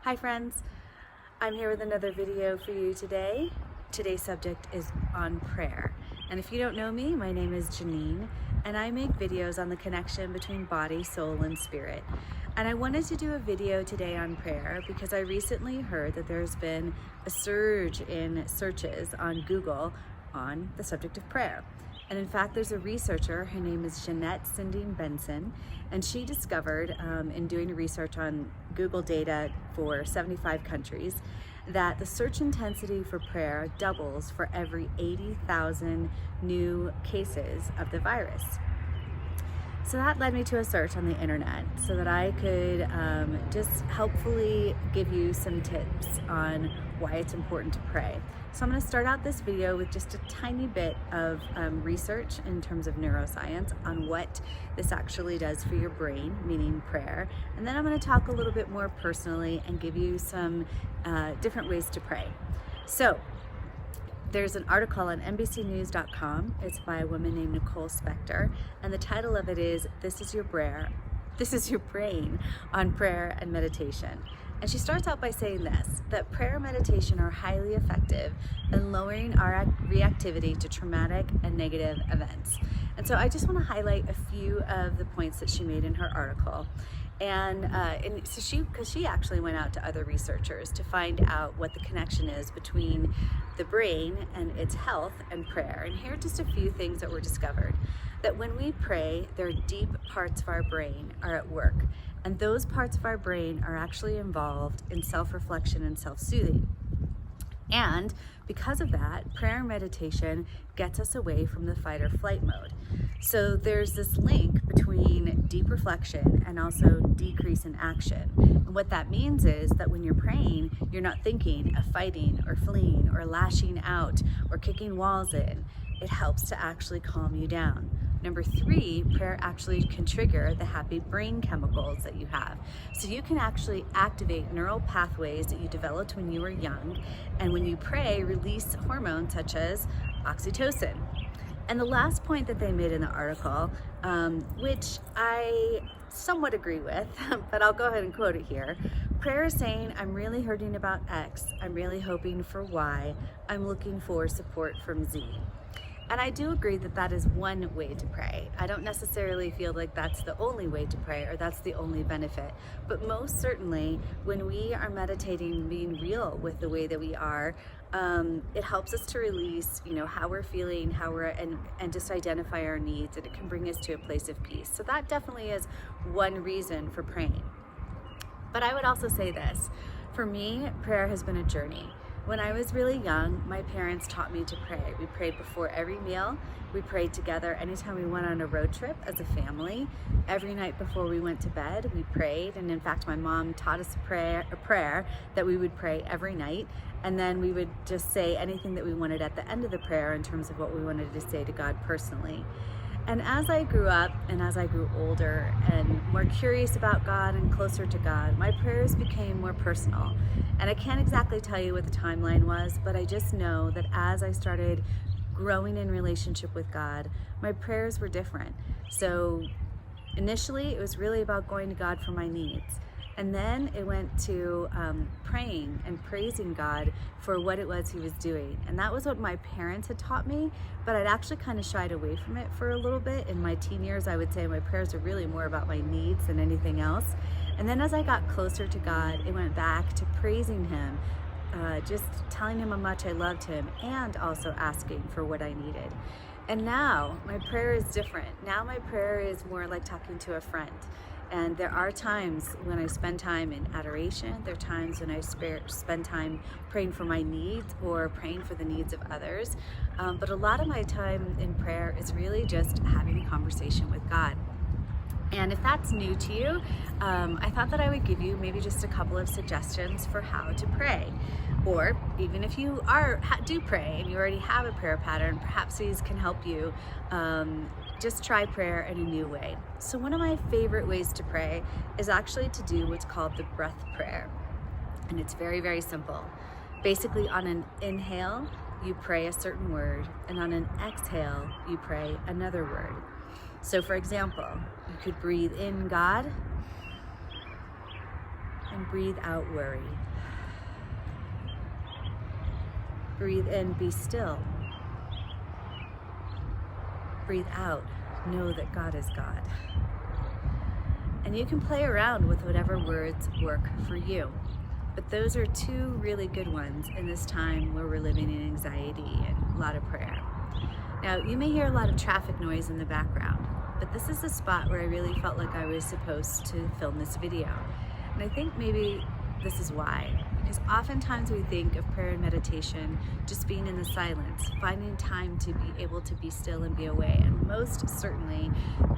Hi friends, I'm here with another video for you today. Today's subject is on prayer. And if you don't know me, my name is Janine and I make videos on the connection between body, soul, and spirit. And I wanted to do a video today on prayer because I recently heard that there's been a surge in searches on Google on the subject of prayer. And in fact, there's a researcher, her name is Jeanette Sinding Benson, and she discovered in doing research on Google data for 75 countries that the search intensity for prayer doubles for every 80,000 new cases of the virus. So that led me to a search on the internet so that I could just helpfully give you some tips on why it's important to pray. So I'm going to start out this video with just a tiny bit of research in terms of neuroscience on what this actually does for your brain, meaning prayer. And then I'm going to talk a little bit more personally and give you some different ways to pray. So there's an article on NBCnews.com. It's by a woman named Nicole Spector, and the title of it is "This is your brain on prayer and meditation." And she starts out by saying this, that prayer and meditation are highly effective in lowering our reactivity to traumatic and negative events. And so I just want to highlight a few of the points that she made in her article. And so because she actually went out to other researchers to find out what the connection is between the brain and its health and prayer. And here are just a few things that were discovered. That when we pray, there are deep parts of our brain are at work. And those parts of our brain are actually involved in self-reflection and self-soothing. And because of that, prayer and meditation gets us away from the fight or flight mode. So there's this link between deep reflection and also decrease in action. And what that means is that when you're praying, you're not thinking of fighting or fleeing or lashing out or kicking walls in. It helps to actually calm you down. Number 3, prayer actually can trigger the happy brain chemicals that you have. So you can actually activate neural pathways that you developed when you were young, and when you pray, release hormones such as oxytocin. And the last point that they made in the article, which I somewhat agree with, but I'll go ahead and quote it here. Prayer is saying, I'm really hurting about X, I'm really hoping for Y, I'm looking for support from Z. And I do agree that that is one way to pray. I don't necessarily feel like that's the only way to pray or that's the only benefit. But most certainly, when we are meditating, being real with the way that we are, it helps us to release, how we're feeling, and just identify our needs, and it can bring us to a place of peace. So that definitely is one reason for praying. But I would also say this, for me, prayer has been a journey. When I was really young, my parents taught me to pray. We prayed before every meal. We prayed together anytime we went on a road trip as a family. Every night before we went to bed, we prayed. And in fact, my mom taught us a prayer that we would pray every night. And then we would just say anything that we wanted at the end of the prayer in terms of what we wanted to say to God personally. And as I grew up and as I grew older and more curious about God and closer to God, my prayers became more personal. And I can't exactly tell you what the timeline was, but I just know that as I started growing in relationship with God, my prayers were different. So initially, it was really about going to God for my needs. And then it went to praying and praising God for what it was He was doing. And that was what my parents had taught me, but I'd actually kind of shied away from it for a little bit. In my teen years, I would say my prayers are really more about my needs than anything else. And then as I got closer to God, it went back to praising Him, just telling Him how much I loved Him, and also asking for what I needed. And now my prayer is different. Now my prayer is more like talking to a friend. And there are times when I spend time in adoration. There are times when I spend time praying for my needs or praying for the needs of others. But a lot of my time in prayer is really just having a conversation with God. And if that's new to you, I thought that I would give you maybe just a couple of suggestions for how to pray. Or even if you do pray and you already have a prayer pattern, perhaps these can help you just try prayer in a new way. So one of my favorite ways to pray is actually to do what's called the breath prayer. And it's very, very simple. Basically, on an inhale, you pray a certain word, and on an exhale, you pray another word. So for example, you could breathe in God, and breathe out worry. Breathe in, be still. Breathe out, know that God is God. And you can play around with whatever words work for you. But those are two really good ones in this time where we're living in anxiety and a lot of prayer. Now, you may hear a lot of traffic noise in the background, but this is a spot where I really felt like I was supposed to film this video. And I think maybe this is why. Because oftentimes we think of prayer and meditation just being in the silence, finding time to be able to be still and be away. And most certainly,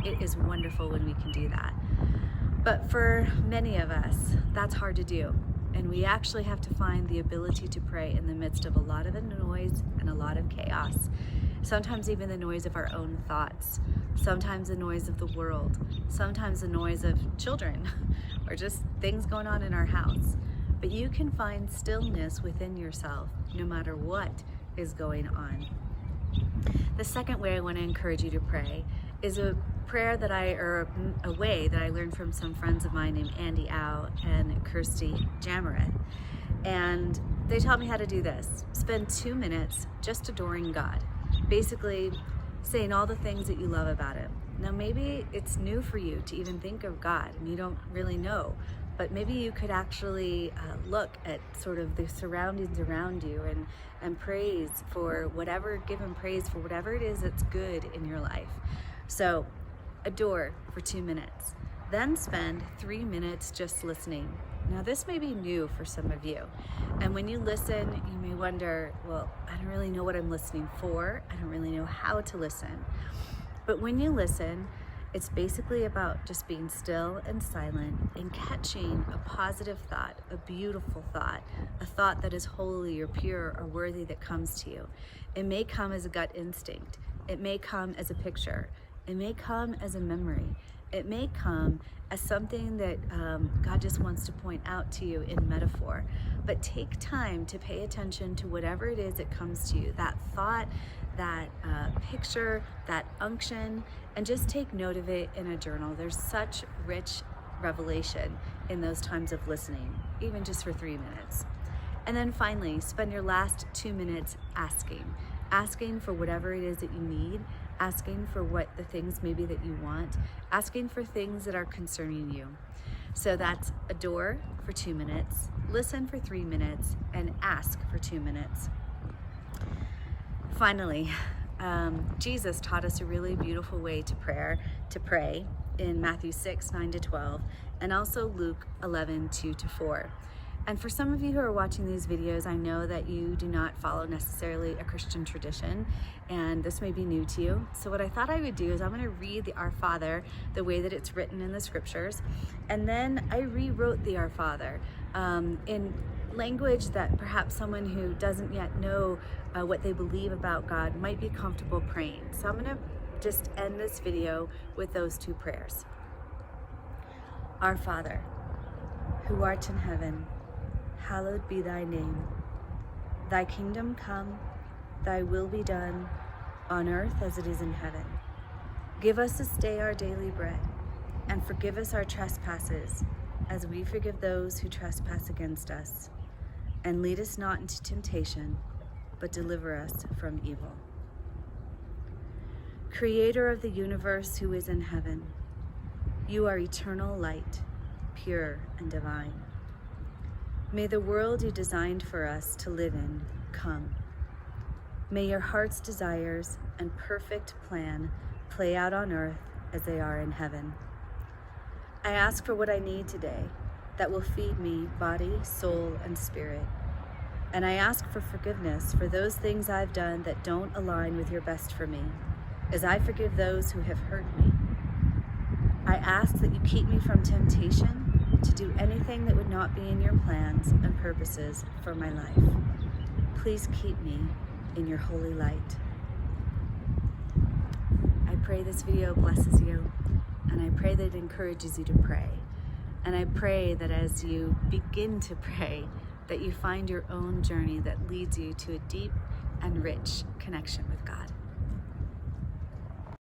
it is wonderful when we can do that. But for many of us, that's hard to do. And we actually have to find the ability to pray in the midst of a lot of noise and a lot of chaos. Sometimes even the noise of our own thoughts, sometimes the noise of the world, sometimes the noise of children, or just things going on in our house. But you can find stillness within yourself, no matter what is going on. The second way I want to encourage you to pray is a prayer that a way that I learned from some friends of mine named Andy Au and Kirsty Jamareth. And they taught me how to do this. Spend 2 minutes just adoring God. Basically saying all the things that you love about Him. Now maybe it's new for you to even think of God and you don't really know, but maybe you could actually look at sort of the surroundings around you and praise for whatever, give Him praise for whatever it is that's good in your life. So adore for 2 minutes, then spend 3 minutes just listening. Now this may be new for some of you, and when you listen you may wonder, well, I don't really know what I'm listening for, I don't really know how to listen. But when you listen, it's basically about just being still and silent and catching a positive thought, a beautiful thought, a thought that is holy or pure or worthy that comes to you. It may come as a gut instinct, it may come as a picture, it may come as a memory. It may come as something that God just wants to point out to you in metaphor. But take time to pay attention to whatever it is that comes to you, that thought, that picture, that unction, and just take note of it in a journal. There's such rich revelation in those times of listening, even just for 3 minutes. And then finally, spend your last 2 minutes asking for whatever it is that you need, asking for what the things maybe that you want, asking for things that are concerning you. So that's adore for 2 minutes, listen for 3 minutes, and ask for 2 minutes. Finally, Jesus taught us a really beautiful way to pray in Matthew 6:9-12, and also Luke 11:2-4. And for some of you who are watching these videos, I know that you do not follow necessarily a Christian tradition, and this may be new to you. So what I thought I would do is I'm going to read the Our Father the way that it's written in the scriptures, and then I rewrote the Our Father in language that perhaps someone who doesn't yet know what they believe about God might be comfortable praying. So I'm going to just end this video with those two prayers. Our Father, who art in heaven, hallowed be thy name. Thy kingdom come, thy will be done, on earth as it is in heaven. Give us this day our daily bread, and forgive us our trespasses, as we forgive those who trespass against us. And lead us not into temptation, but deliver us from evil. Creator of the universe who is in heaven, you are eternal light, pure and divine. May the world you designed for us to live in come. May your heart's desires and perfect plan play out on earth as they are in heaven. I ask for what I need today that will feed me body, soul, and spirit. And I ask for forgiveness for those things I've done that don't align with your best for me, as I forgive those who have hurt me. I ask that you keep me from temptation to do anything that would not be in your plans and purposes for my life. Please keep me in your holy light. I pray this video blesses you, and I pray that it encourages you to pray. And I pray that as you begin to pray, that you find your own journey that leads you to a deep and rich connection with God.